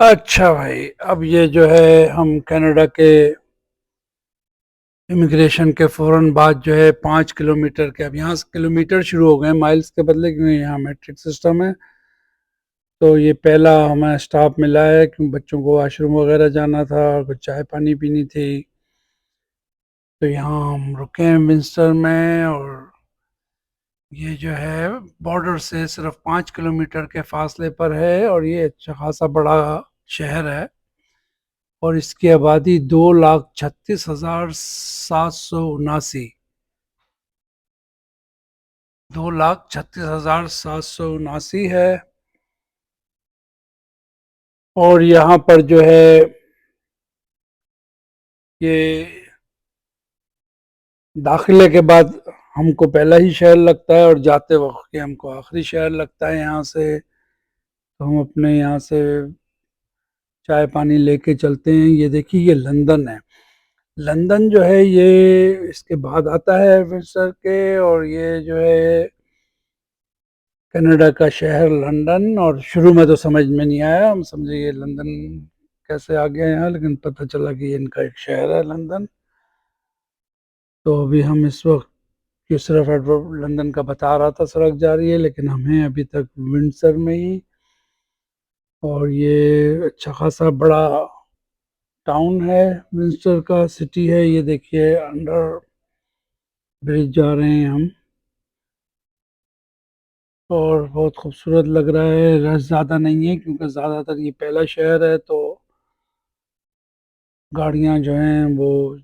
अच्छा भाई, अब ये जो है हम कनाडा के इमिग्रेशन के फ़ौरन बाद जो है 5 किलोमीटर के, अब यहाँ से किलोमीटर शुरू हो गए माइल्स के बदले, क्योंकि यहाँ मेट्रिक सिस्टम है। तो ये पहला हमें स्टॉप मिला है क्योंकि बच्चों को वॉशरूम वगैरह जाना था और कुछ चाय पानी पीनी थी। तो यहाँ हम रुके हैं विंस्टर में, और ये जो है बॉर्डर से सिर्फ 5 किलोमीटर के फासले पर है, और ये अच्छा खासा बड़ा शहर है। और इसकी आबादी 2,36,779, 2,36,779 है। और यहाँ पर जो है ये दाखिले के बाद हमको पहला ही शहर लगता है, और जाते वक्त ये हमको आखिरी शहर लगता है यहाँ से। तो हम अपने यहाँ से चाय पानी लेके चलते हैं। ये देखिए, ये लंदन है। लंदन जो है ये इसके बाद आता है विंडसर के, और ये जो है कनाडा का शहर लंदन। और शुरू में तो समझ में नहीं आया, हम समझे ये लंदन कैसे आ गया यहाँ, लेकिन पता चला कि ये इनका एक शहर है लंदन। तो अभी हम इस वक्त जो सिर्फ लंदन का बता रहा था सड़क जा रही है, लेकिन हम हैं अभी तक विंडसर में ही। और ये अच्छा खासा बड़ा टाउन है, विंडसर का सिटी है। ये देखिए, अंडर ब्रिज जा रहे हैं हम, और बहुत खूबसूरत लग रहा है। रश ज़्यादा नहीं है क्योंकि ज़्यादातर ये पहला शहर है, तो गाड़ियाँ जो हैं वो